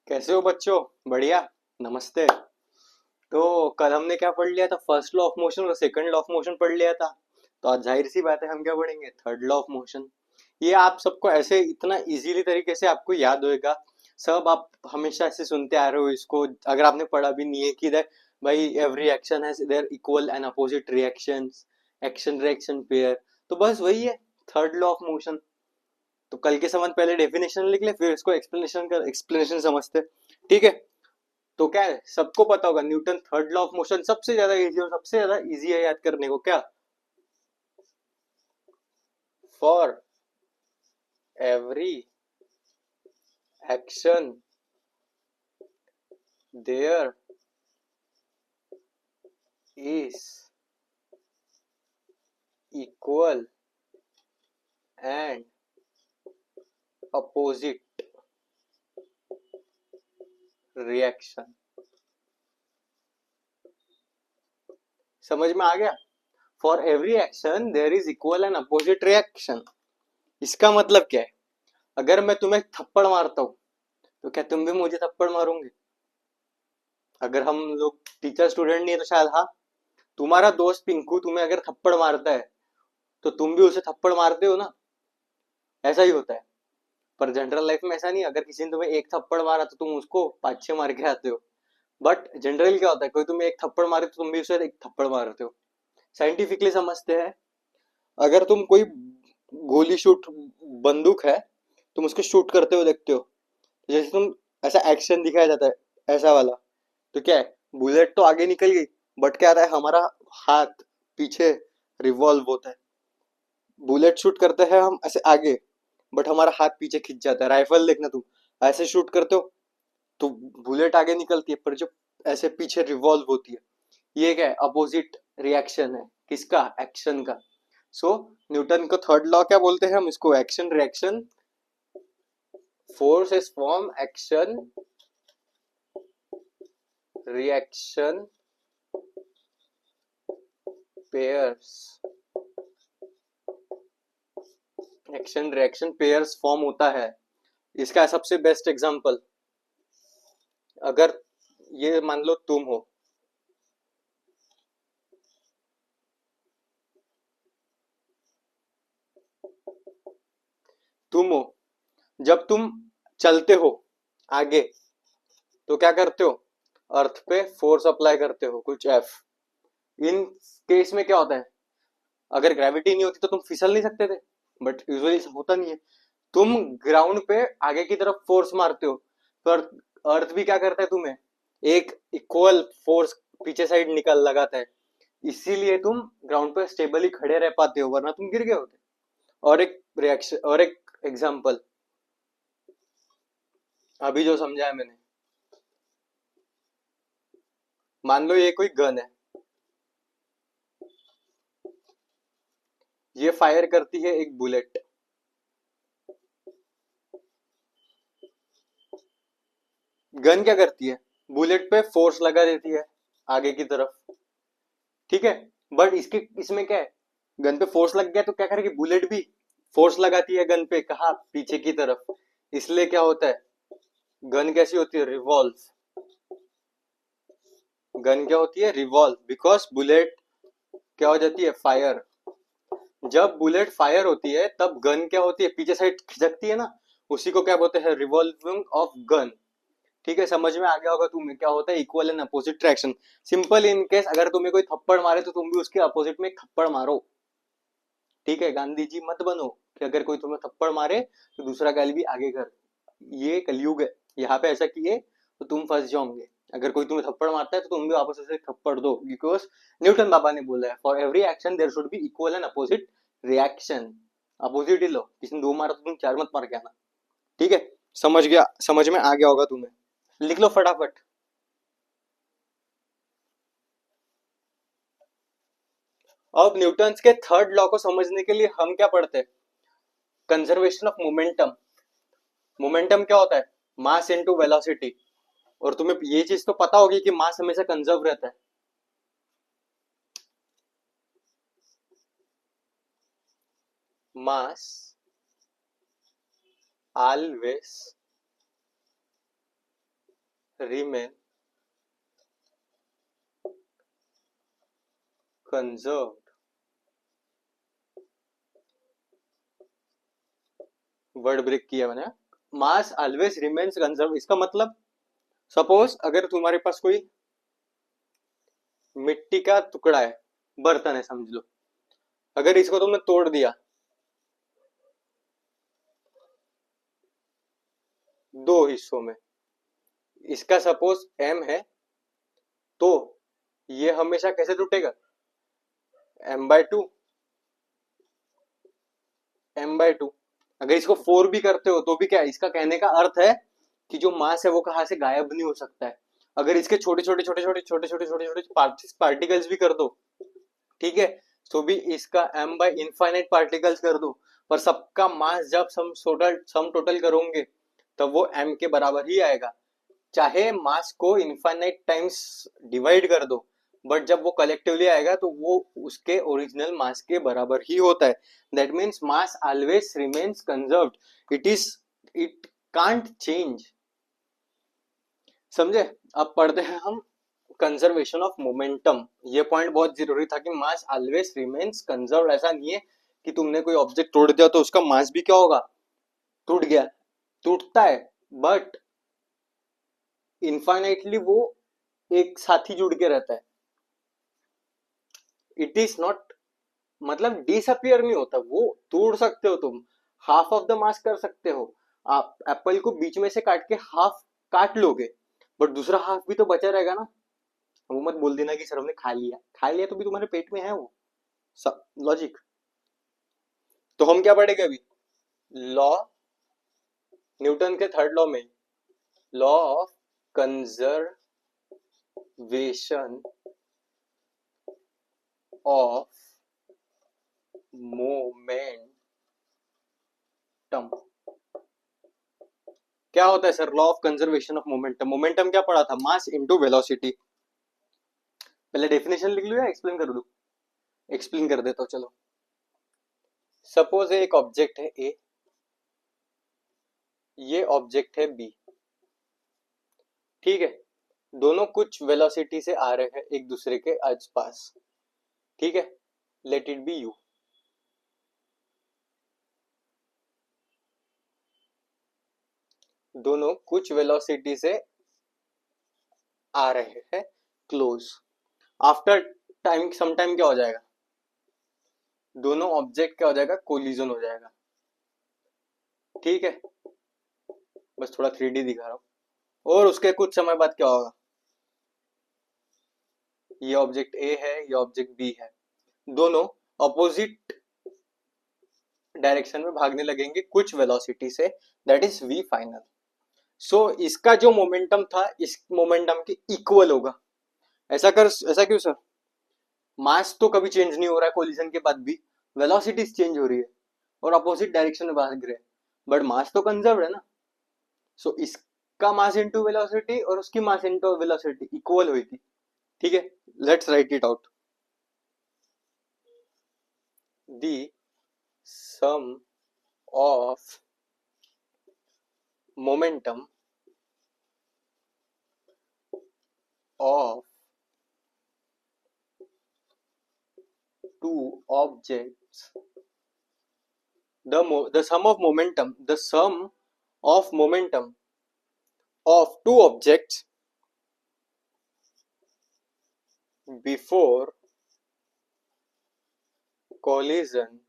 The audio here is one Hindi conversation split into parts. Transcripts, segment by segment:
कैसे हो बच्चों? बढ़िया। नमस्ते। तो कल हमने क्या पढ़ लिया था? फर्स्ट लॉ ऑफ मोशन और सेकंड लॉ ऑफ मोशन पढ़ लिया था। तो आज जाहिर सी बात है हम क्या पढ़ेंगे? Third law of motion. ये आप सबको ऐसे इतना इजीली तरीके से आपको याद होएगा। सब आप हमेशा ऐसे सुनते आ रहे हो इसको। अगर आपने पढ़ा भी नहीं है कि भाई every action has their equal and opposite reactions, action reaction pair. तो बस वही है थर्ड लॉ ऑफ मोशन। तो कल के समान पहले डेफिनेशन लिख ले, फिर इसको एक्सप्लेनेशन समझते। ठीक है। तो क्या है, सबको पता होगा Newton third law of motion सबसे ज्यादा इजी और सबसे ज्यादा इजी है याद करने को। क्या? For every action there is equal and opposite reaction. समझ में आ गया? For every action there is equal and opposite reaction. इसका मतलब क्या है? अगर मैं तुम्हें थप्पड़ मारता हूं तो क्या तुम भी मुझे थप्पड़ मारोगे? अगर हम लोग टीचर स्टूडेंट नहीं है तो शायद हाँ। तुम्हारा दोस्त पिंकू तुम्हें अगर थप्पड़ मारता है तो तुम भी उसे थप्पड़ मारते हो ना। ऐसा ही होता है। पर जनरल लाइफ में ऐसा नहीं। अगर किसी ने तुम्हें एक थप्पड़ मारा तो तुम उसको पांच छह मार के आते हो। बट जनरली क्या होता है, कोई तुम्हें एक थप्पड़ मारे तो तुम भी उसे एक थप्पड़ मारते हो। साइंटिफिकली समझते हैं। अगर तुम कोई गोली शूट, बंदूक है, तुम उसको शूट करते हुए देखते हो, जैसे तुम, ऐसा एक्शन दिखाया जाता है ऐसा वाला, तो क्या है, बुलेट तो आगे निकल गई, बट क्या आता है, हमारा हाथ पीछे रिवॉल्व होता है। बुलेट शूट करते हैं हम ऐसे आगे, बट हमारा हाथ पीछे खिंच जाता है। राइफल देखना तुम, ऐसे शूट करते हो तो बुलेट आगे निकलती है, पर जो ऐसे पीछे रिवॉल्व होती है, ये क्या है, अपोजिट रिएक्शन है। किसका? एक्शन का। सो न्यूटन को थर्ड लॉ क्या बोलते हैं हम इसको? Action reaction. Force is form action reaction pairs. Action reaction pairs form होता है। इसका सबसे बेस्ट एग्जांपल, अगर ये मान लो तुम हो, जब तुम चलते हो आगे, तो क्या करते हो? अर्थ पे फोर्स अप्लाई करते हो कुछ एफ। इन केस में क्या होता है, अगर ग्रेविटी नहीं होती तो तुम फिसल नहीं सकते थे, बट यूजुअली होता नहीं है। तुम ग्राउंड पे आगे की तरफ फोर्स मारते हो, तो अर्थ भी क्या करता है, तुम्हें एक इक्वल फोर्स पीछे साइड निकल लगाता है। इसीलिए तुम ग्राउंड पे स्टेबली खड़े रह पाते हो, वरना तुम गिर गए होते। और एक रिएक्शन और एक एग्जांपल, अभी जो समझाया मैंने, मान लो ये कोई गन है, ये फायर करती है एक बुलेट। गन क्या करती है? बुलेट पे फोर्स लगा देती है आगे की तरफ। ठीक है। बट इसके इसमें क्या है, गन पे फोर्स लग गया तो क्या करेगी, बुलेट भी फोर्स लगाती है गन पे, कहा, पीछे की तरफ। इसलिए क्या होता है, गन कैसी होती है, रिवॉल्व। गन क्या होती है, रिवॉल्व, बिकॉज बुलेट क्या हो जाती है, फायर। जब बुलेट फायर होती है तब गन क्या होती है, पीछे साइड खिसकती है ना। उसी को क्या बोलते हैं, रिवॉल्विंग ऑफ गन। ठीक है, समझ में आ गया होगा तुम्हें क्या होता है equal and opposite traction. Simple, in case अगर तुम्हें कोई थप्पड़ मारे तो तुम भी उसके अपोजिट में एक थप्पड़ मारो। ठीक है, गांधी जी मत बनो कि अगर कोई तुम्हें थप्पड़ मारे तो दूसरा गाली भी आगे कर। ये कलयुग है, यहाँ पे ऐसा किए तो तुम फंस जाओगे। अगर कोई तुम्हें थप्पड़ मारता है तो तुम भी वापस उसे थप्पड़ दो, बिकॉज न्यूटन बाबा ने बोला है for every action there should be equal and opposite reaction. Opposite ही लो, किसी ने दो मारा तो तुम चार मत मार के आना। ठीक है, समझ गया, समझ में आ गया होगा तुम्हें। लिख लो फटाफट। अब न्यूटन के थर्ड लॉ को समझने के लिए हम क्या पढ़ते हैं? Conservation of momentum. मोमेंटम क्या होता है? Mass into velocity. और तुम्हें ये चीज तो पता होगी कि मास हमेशा कंजर्व रहता है। Mass always remain conserved. Word break किया मैंने. मास ऑलवेज रिमेन्स कंजर्व, इसका मतलब सपोज अगर तुम्हारे पास कोई मिट्टी का टुकड़ा है, बर्तन है समझ लो, अगर इसको तुमने तोड़ दिया दो हिस्सों में, इसका सपोज m है, तो ये हमेशा कैसे टूटेगा, m/2, m/2. अगर इसको 4 भी करते हो तो भी क्या है, इसका कहने का अर्थ है कि जो मास है वो कहाँ से गायब नहीं हो सकता है. अगर इसके छोटे छोटे छोटे छोटे छोटे छोटे छोटे छोटे पार्टिकल्स भी कर दो, ठीक है, तो भी इसका m बाय इनफाइनाइट पार्टिकल्स कर दो, पर सबका मास जब सम टोटल करोगे तब वो m के बराबर ही आएगा, चाहे मास को इनफाइनाइट टाइम्स डिवाइड कर दो, बट जब वो कलेक्टिवली आएगा तो वो उसके ओरिजिनल मास के बराबर ही होता है. That means mass always remains conserved, it can't change. समझे. अब पढ़ते हैं हम कंजर्वेशन ऑफ मोमेंटम. ये पॉइंट बहुत जरूरी था कि मास ऑलवेज रिमेन्स कंजर्व्ड. ऐसा नहीं है कि तुमने कोई ऑब्जेक्ट तोड़ दिया तो उसका मास भी क्या होगा, टूट गया, टूटता है, बट इनफाइनाइटली वो एक साथ ही जुड़ के रहता है. इट इज नॉट, मतलब डिसअपियर नहीं होता, वो तोड़ सकते हो तुम, हाफ ऑफ द मास कर सकते हो. आप एप्पल को बीच में से काट के हाफ काट लोगे, बट दूसरा हाफ भी तो बचा रहेगा ना. वो मत बोल देना कि सर हमने खा लिया, खा लिया तो भी तुम्हारे पेट में है वो. लॉजिक. तो हम क्या पढ़ेंगे अभी, लॉ, न्यूटन के थर्ड लॉ में, law of conservation of momentum. क्या होता है sir law of conservation of momentum. Momentum क्या पढ़ा था, मास इनटू वेलोसिटी. पहले डेफिनेशन लिख लो या एक्सप्लेन कर दूं, एक्सप्लेन कर देता हूं चलो. सपोज एक ऑब्जेक्ट है ए, ये ऑब्जेक्ट है बी, ठीक है, दोनों कुछ वेलोसिटी से आ रहे हैं एक दूसरे के आसपास, ठीक है, लेट इट बी यू. दोनों कुछ वेलोसिटी से आ रहे हैं close. After time some time क्या हो जाएगा, दोनों ऑब्जेक्ट क्या हो जाएगा, कोलिजन हो जाएगा, ठीक है. बस थोड़ा 3D दिखा रहा हूं. और उसके कुछ समय बाद क्या होगा, ये ऑब्जेक्ट ए है, ये ऑब्जेक्ट बी है, दोनों अपोजिट डायरेक्शन में भागने लगेंगे कुछ वेलोसिटी से, दैट इज वी फाइनल. सो इसका जो मोमेंटम था इस मोमेंटम के इक्वल होगा. ऐसा क्यों सर, मास तो कभी चेंज नहीं हो रहा है कोलिजन के बाद भी, वेलोसिटी चेंज हो रही है और अपोजिट डायरेक्शन में भाग रहे हैं, बट मास तो कंजर्व है ना. सो इसका मास इनटू वेलोसिटी और उसकी मास इनटू वेलोसिटी इक्वल हुई थी, ठीक है. Let's write it out. The sum of momentum of two objects, the sum of momentum, the sum of momentum of two objects before collision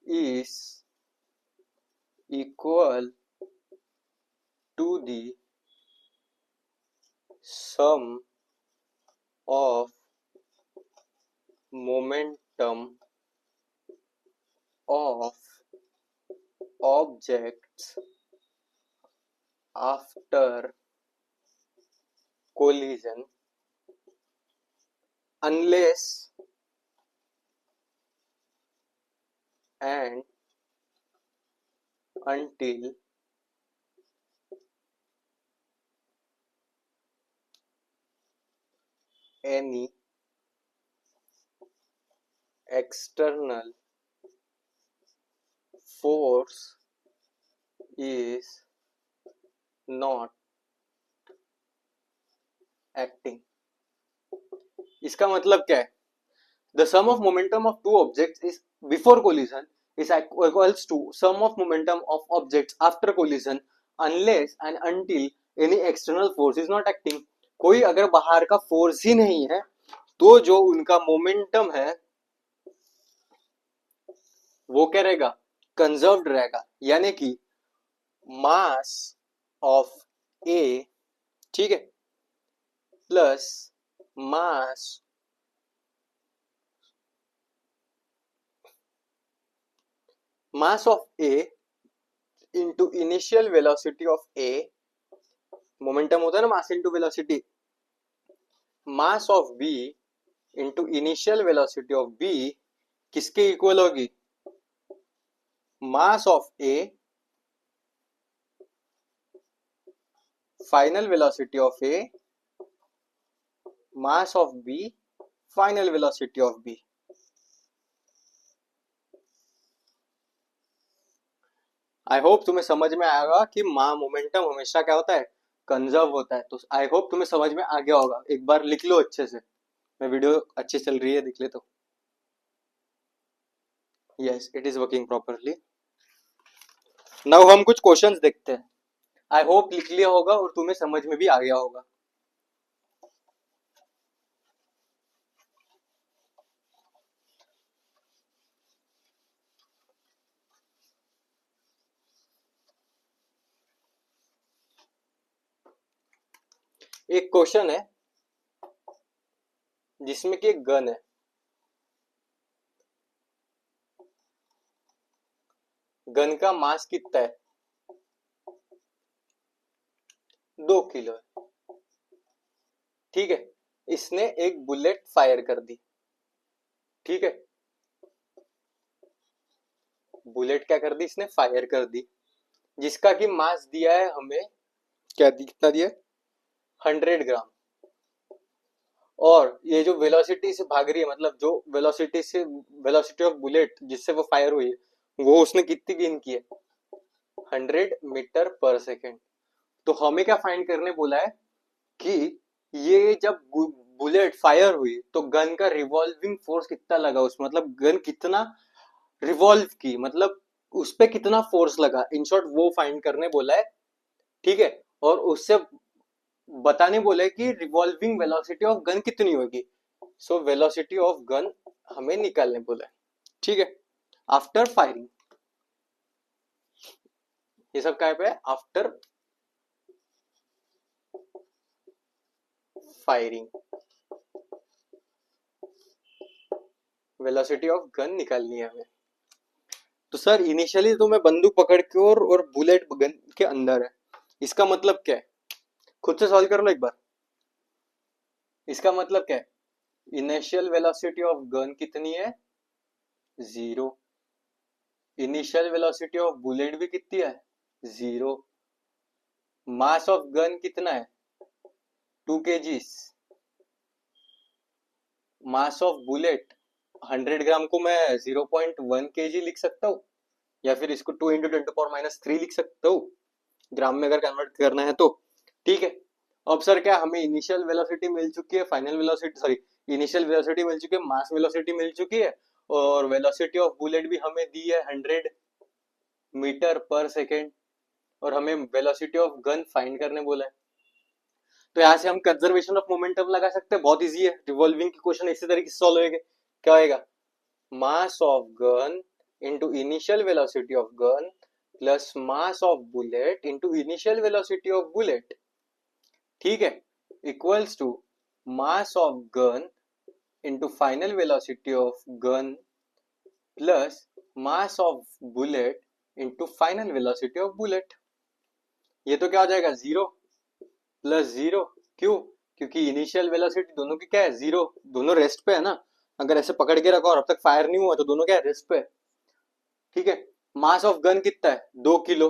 is equal to the sum of momentum of objects after collision, unless and until any external force is not acting। इसका मतलब क्या है? The sum of momentum of two objects is before collision is equals to sum of momentum of objects after collision unless and until any external force is not acting। कोई अगर बाहर का फोर्स ही नहीं है तो जो उनका मोमेंटम है वो क्या रहेगा? कंजर्व्ड रहेगा। यानी कि मास ऑफ ए, ठीक है, plus mass of A into initial velocity of A, momentum होता है ना mass into velocity, mass of B into initial velocity of B किसके इक्वल होगी? Mass of A final velocity of A mass of B final velocity of B। I hope तुम्हें समझ में आएगा कि मोमेंटम हमेशा क्या होता है? कंजर्व होता है। तो आई होप तुम्हें समझ में आ गया होगा। एक बार लिख लो अच्छे से। मैं वीडियो अच्छी चल रही है, देख ले तो। Yes, it is working properly. Now हम कुछ क्वेश्चंस देखते हैं। आई होप लिख लिया होगा और तुम्हें समझ में भी आ गया होगा। एक क्वेश्चन है जिसमें कि एक गन है, गन का मास कितना है? 2 किलो है, ठीक है। इसने एक बुलेट फायर कर दी, ठीक है। बुलेट क्या कर दी? इसने फायर कर दी, जिसका कि मास दिया है हमें, क्या कितना दिया? 100 ग्राम। और ये जो वेलोसिटी से भाग रही है, मतलब जो वेलोसिटी ऑफ बुलेट जिससे वो फायर हुई है, वो उसने कितनी गेन की है? 100 मीटर पर सेकेंड। तो हमें क्या फाइंड करने बोला है कि ये जब बुलेट फायर हुई तो गन का रिवॉल्विंग फोर्स कितना लगा उसमें, मतलब गन कितना रिवॉल्व की, मतलब उस पे कितना फोर्स लगा, इन शॉर्ट वो फाइंड करने बोला है, ठीक है। और उससे बताने बोला है कि रिवॉल्विंग वेलोसिटी ऑफ गन कितनी होगी। सो वेलोसिटी ऑफ गन हमें निकालने बोला है, ठीक है। आफ्टर फायरिंग, ये सब क्या पे है? After firing velocity of gun निकालनी है हमें। तो सर इनिशियली तो मैं बंदूक पकड़ के और बुलेट गन के अंदर है, इसका मतलब क्या है? खुद से सॉल्व कर लो एक बार। इसका मतलब क्या है? इनिशियल वेलोसिटी ऑफ गन कितनी है? 0। इनिशियल वेलोसिटी ऑफ बुलेट भी कितनी है? 0। मास ऑफ गन कितना है? 2 kgs। मास ऑफ बुलेट 100 ग्राम को मैं 0.1 kg लिख सकता हूँ, या फिर इसको 2 इंटू 10⁻³ लिख सकता हूँ, ग्राम में अगर कन्वर्ट करना है तो, ठीक है। अब सर क्या हमें इनिशियल वेलोसिटी मिल चुकी है, final velocity, sorry, initial velocity मिल चुकी है, मास वेलोसिटी मिल चुकी है, और वेलोसिटी ऑफ बुलेट भी हमें दी है 100 मीटर पर सेकेंड, और हमें वेलोसिटी ऑफ गन फाइंड करने बोला है। तो यहाँ से हम कंजर्वेशन ऑफ मोमेंटम लगा सकते हैं, बहुत इजी है। रिवॉल्विंग की क्वेश्चन इसी तरीके से सॉल्व होगा। क्या होगा? Mass of gun into initial velocity of gun plus mass of bullet into initial velocity of bullet, ठीक है, equals to mass of gun into final velocity of gun plus mass of bullet into final velocity of bullet. ये तो क्या हो जाएगा? 0 प्लस 0। क्यों? क्योंकि इनिशियल वेलोसिटी दोनों की क्या है? 0। दोनों रेस्ट पे है ना। अगर ऐसे पकड़ के रखो और अब तक फायर नहीं हुआ तो दोनों क्या है? रेस्ट पे है, ठीक है। मास ऑफ गन कितना है? 2 किलो।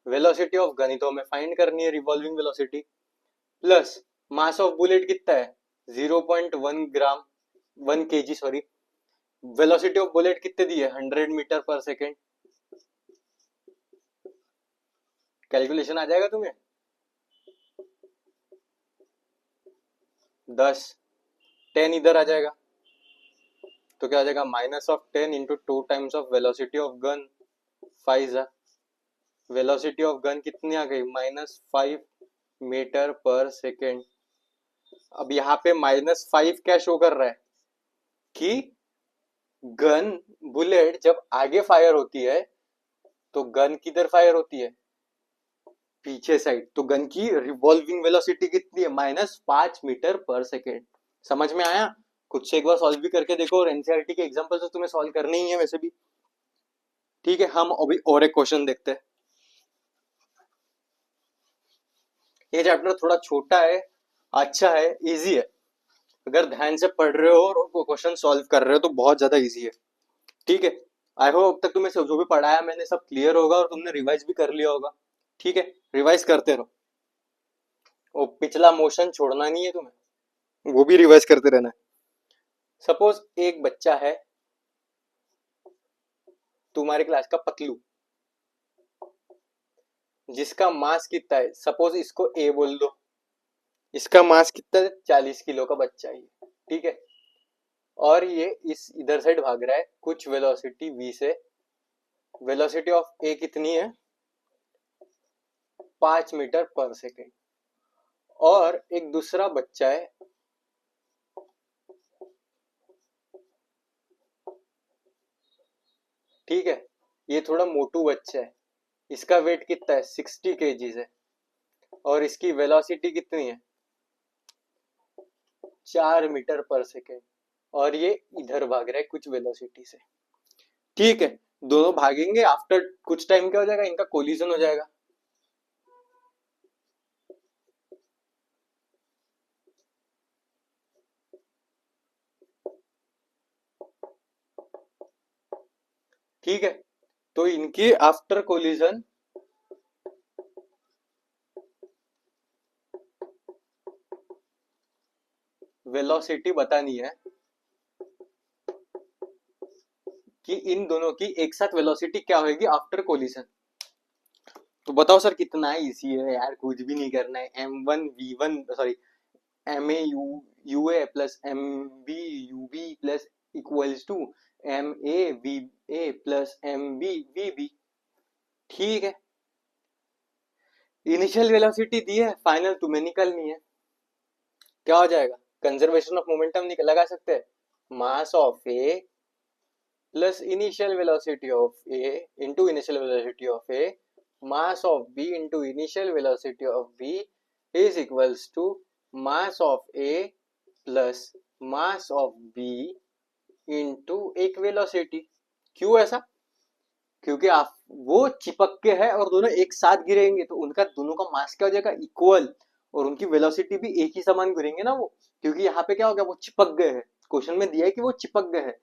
वेलोसिटी ऑफ गन ही तो हमें फाइंड करनी है, revolving velocity, plus mass of bullet कितना है? 0.1 ग्राम, 1 kg, sorry. Velocity of bullet कितने दी है? 100 मीटर पर सेकेंड। कैलकुलेशन आ जाएगा तुम्हें? 10, 10 इधर आ जाएगा, तो क्या आ जाएगा, -10 into 2 times of velocity of gun, 5 velocity of gun कितनी आ गई, -5 मीटर पर सेकेंड। अब यहाँ पे -5 क्या शो कर रहा है कि गन, बुलेट जब आगे फायर होती है तो गन किधर फायर होती है, पीछे साइड, तो गन की रिवॉल्विंग वेलोसिटी कितनी है, -5 मीटर पर सेकेंड। समझ में आया? खुद से एक बार सॉल्व भी करके देखो, और एनसीईआरटी के एग्जांपल तो तुम्हें सॉल्व करने ही है वैसे भी। ठीक है, हम अभी और एक क्वेश्चन देखते हैं। ये चैप्टर थोड़ा छोटा है, अच्छा है, इजी है। अगर ध्यान से पढ़ रहे हो और क्वेश्चन सॉल्व कर रहे हो तो बहुत ज्यादा इजी है। ठीक है, आई होप अब तक तुम्हें जो भी पढ़ाया मैंने सब क्लियर होगा और तुमने रिवाइज भी कर लिया होगा। ठीक है, रिवाइज करते रहो, वो पिछला मोशन छोड़ना नहीं है तुम्हें, वो भी रिवाइज करते रहना है। सपोज एक बच्चा है तुम्हारी क्लास का, पतलू, जिसका मास कितना है, सपोज इसको ए बोल दो, इसका मास कितना है, 40 किलो का बच्चा है, ठीक है, और ये इस इधर साइड भाग रहा है कुछ वेलोसिटी v से, वेलोसिटी ऑफ ए कितनी है, 5 मीटर पर सेकेंड, और एक दूसरा बच्चा है ठीक है, ये थोड़ा मोटू बच्चा है, इसका वेट कितना है, 60 केजीज है, और इसकी वेलोसिटी कितनी है, 4 मीटर पर सेकेंड, और ये इधर भाग रहा है कुछ वेलोसिटी से। ठीक है, दोनों भागेंगे, आफ्टर कुछ टाइम क्या हो जाएगा, इनका कोलिजन हो जाएगा। ठीक है, तो इनकी आफ्टर कोलिजन वेलोसिटी बतानी है कि इन दोनों की एक साथ वेलोसिटी क्या होगी आफ्टर कोलिजन। तो बताओ सर कितना इजी है यार, कुछ भी नहीं करना है, m1v1 sorry ma plus mb plus equals to ma plus mb ठीक है, इनिशियल वेलोसिटी दी है, फाइनल तुम्हें निकलनी है, क्या हो जाएगा, कंजर्वेशन ऑफ मोमेंटम लगा सकते हैं, mass of A plus initial velocity of A into initial velocity of A, mass of b into initial velocity of b is equals to mass of a plus mass of b into एक वेलोसिटी। क्यों ऐसा, क्योंकि आप वो चिपक के है और दोनों एक साथ गिरेंगे तो उनका दोनों का मास क्या हो जाएगा, इक्वल, और उनकी वेलोसिटी भी एक ही समान गिरेंगे ना वो, क्योंकि यहाँ पे क्या हो गया, वो चिपक गए हैं, क्वेश्चन में दिया है कि वो चिपक गए हैं,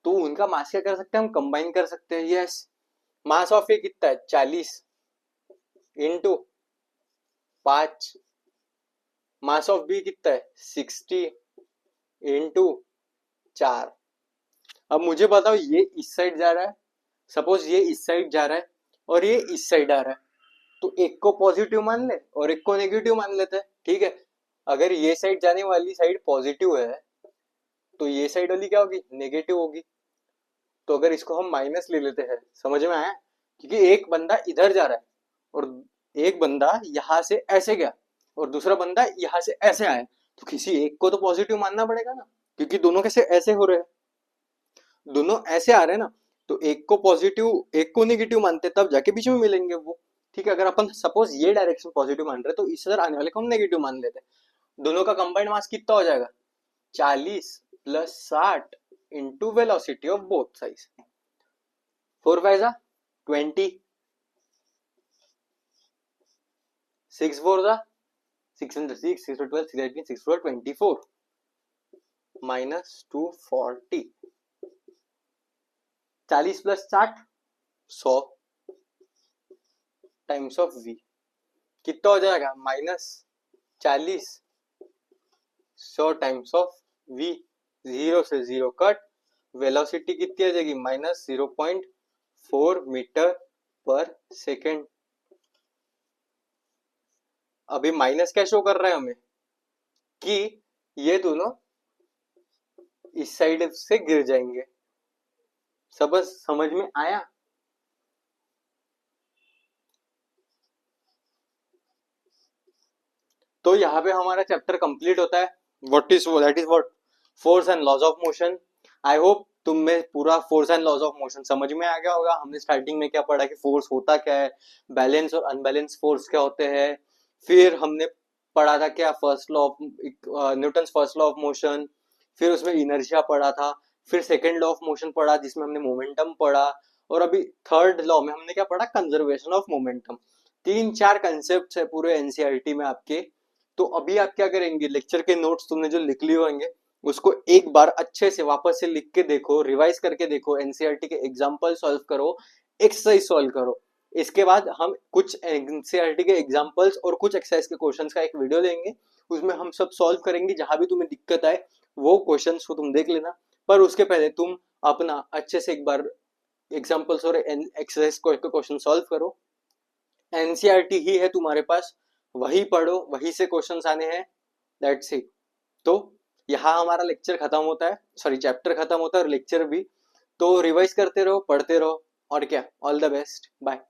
तो उनका मास क्या कर सकते हैं, हम कंबाइन कर सकते हैं। यस, मास ऑफ ए कितना है, 40 इंटू 5, मास ऑफ बी कितना है, 60 इंटू 4। अब मुझे बताओ, ये इस साइड जा रहा है, सपोज ये इस साइड जा रहा है और ये इस साइड आ रहा है, तो एक को पॉजिटिव मान ले और एक को नेगेटिव मान लेते हैं। ठीक है, अगर ये साइड जाने वाली साइड पॉजिटिव है तो ये साइड वाली क्या होगी, नेगेटिव होगी, तो अगर इसको हम माइनस ले लेते हैं, समझ में आया, क्योंकि एक बंदा इधर जा रहा है और एक बंदा यहां से ऐसे गया और दूसरा बंदा यहां से ऐसे आया, तो किसी एक को तो पॉजिटिव मानना पड़ेगा ना, क्योंकि दोनों कैसे ऐसे हो रहे हैं, दोनों ऐसे आ रहे हैं ना, तो एक को पॉजिटिव एक को नेगेटिव मानते तब जाके बीच में मिलेंगे वो। ठीक है, अगर अपन सपोज ये डायरेक्शन पॉजिटिव मान रहे तो इस तरह आने वाले को हम नेगेटिव मान लेते हैं। दोनों का कंबाइंड मास कितना हो जाएगा, 40 plus 60 into velocity of both sides, 4 5 जा 20, 6 4 जा 6 into 6 6 to 12 6 18 6 4 24 minus 240, 40 plus 60 100 times of v, कितना हो जाएगा, -40 100 टाइम्स ऑफ v, 0 से 0 कट, वेलोसिटी कितनी आ जाएगी, -0.4 मीटर पर सेकेंड। अभी माइनस क्या शो कर रहा है हमें कि ये दोनों इस साइड से गिर जाएंगे। सब समझ में आया? तो यहाँ पे हमारा चैप्टर कंप्लीट होता है। What is that is what force and laws of motion. I hope तुम में पूरा force and laws of motion समझ में आ गया होगा। हमने स्टार्टिंग में क्या पढ़ा कि फोर्स होता क्या है, बैलेंस और अनबैलेंस फोर्स क्या होते हैं, फिर हमने पढ़ा था क्या first law of Newton first law of motion, फिर उसमें इनर्शिया पढ़ा था, फिर सेकेंड लॉ ऑफ मोशन पढ़ा जिसमें हमने मोमेंटम पढ़ा, और अभी थर्ड लॉ में हमने क्या पढ़ा, कंजर्वेशन ऑफ मोमेंटम। तीन चार कंसेप्ट है पूरे एनसीईआरटी में आपके। तो अभी आप क्या करेंगे, लेक्चर के नोट्स तुमने जो लिख लिए होंगे उसको एक बार अच्छे से वापस से लिख के देखो, रिवाइज करके देखो, एनसीईआरटी के एग्जाम्पल सॉल्व करो, एक्सरसाइज सॉल्व करो। इसके बाद हम कुछ एनसीईआरटी के एग्जाम्पल्स और कुछ एक्सरसाइज के क्वेश्चंस का एक वीडियो लेंगे, उसमें हम सब सॉल्व करेंगे। जहां भी तुम्हें दिक्कत आए वो क्वेश्चंस को तुम देख लेना, पर उसके पहले तुम अपना अच्छे से एक बार एग्जाम्पल्स और एक्सरसाइज के क्वेश्चन सॉल्व करो। एनसीईआरटी ही है तुम्हारे पास, वही पढ़ो, वही से क्वेश्चंस आने हैं, दैट्स इट। तो यहाँ हमारा लेक्चर खत्म होता है, सॉरी चैप्टर खत्म होता है और लेक्चर भी। तो रिवाइज करते रहो, पढ़ते रहो, और क्या, ऑल द बेस्ट, बाय।